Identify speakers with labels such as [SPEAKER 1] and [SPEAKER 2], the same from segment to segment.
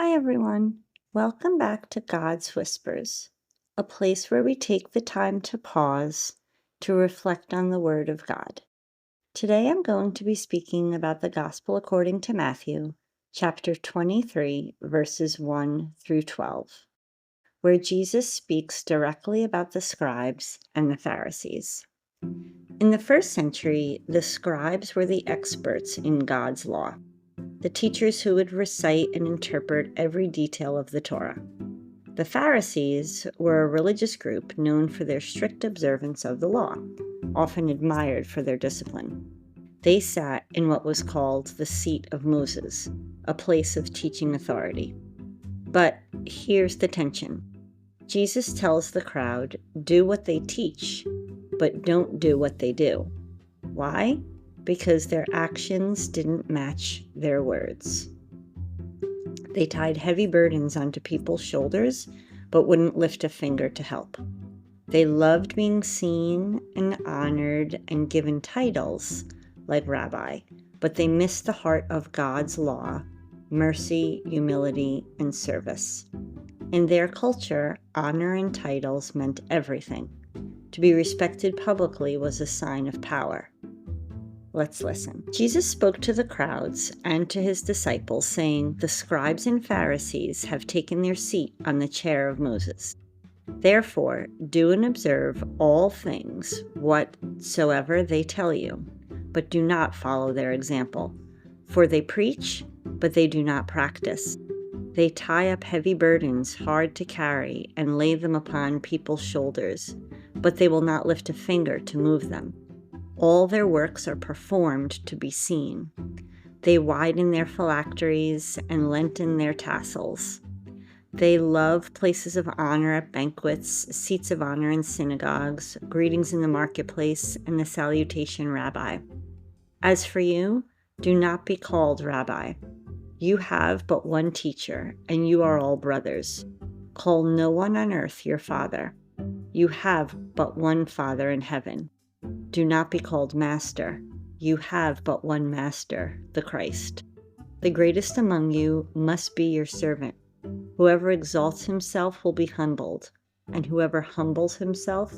[SPEAKER 1] Hi, everyone. Welcome back to God's Whispers, a place where we take the time to pause to reflect on the Word of God. Today I'm going to be speaking about the Gospel according to Matthew, chapter 23, verses 1 through 12, where Jesus speaks directly about the scribes and the Pharisees. In the first century, the scribes were the experts in God's law, the teachers who would recite and interpret every detail of the Torah. The Pharisees were a religious group known for their strict observance of the law, often admired for their discipline. They sat in what was called the seat of Moses, a place of teaching authority. But here's the tension. Jesus tells the crowd, do what they teach, but don't do what they do. Why? Because their actions didn't match their words. They tied heavy burdens onto people's shoulders, but wouldn't lift a finger to help. They loved being seen and honored and given titles like rabbi, but they missed the heart of God's law, mercy, humility, and service. In their culture, honor and titles meant everything. To be respected publicly was a sign of power. Let's listen. Jesus spoke to the crowds and to his disciples, saying, the scribes and Pharisees have taken their seat on the chair of Moses. Therefore, do and observe all things whatsoever they tell you, but do not follow their example. For they preach, but they do not practice. They tie up heavy burdens hard to carry and lay them upon people's shoulders, but they will not lift a finger to move them. All their works are performed to be seen. They widen their phylacteries and lengthen their tassels. They love places of honor at banquets, seats of honor in synagogues, greetings in the marketplace, and the salutation rabbi. As for you, do not be called rabbi. You have but one teacher, and you are all brothers. Call no one on earth your father. You have but one Father in heaven. Do not be called master. You have but one master, the Christ. The greatest among you must be your servant. Whoever exalts himself will be humbled, and whoever humbles himself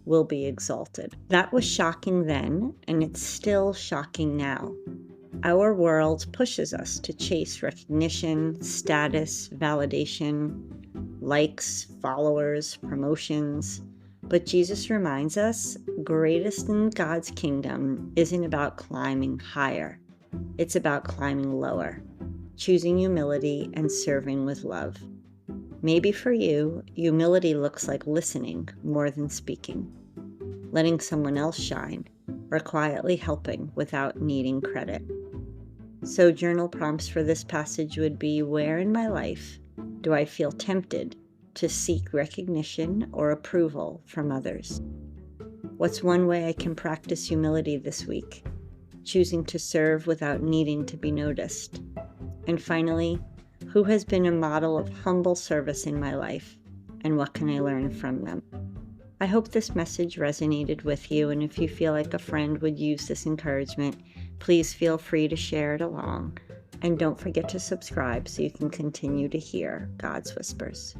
[SPEAKER 1] will be exalted. That was shocking then, and it's still shocking now. Our world pushes us to chase recognition, status, validation, likes, followers, promotions. But Jesus reminds us, greatest in God's kingdom isn't about climbing higher. It's about climbing lower, choosing humility and serving with love. Maybe for you, humility looks like listening more than speaking, letting someone else shine, or quietly helping without needing credit. So journal prompts for this passage would be, where in my life do I feel tempted to seek recognition or approval from others? What's one way I can practice humility this week? Choosing to serve without needing to be noticed. And finally, who has been a model of humble service in my life, and what can I learn from them? I hope this message resonated with you, and if you feel like a friend would use this encouragement, please feel free to share it along. And don't forget to subscribe so you can continue to hear God's Whispers.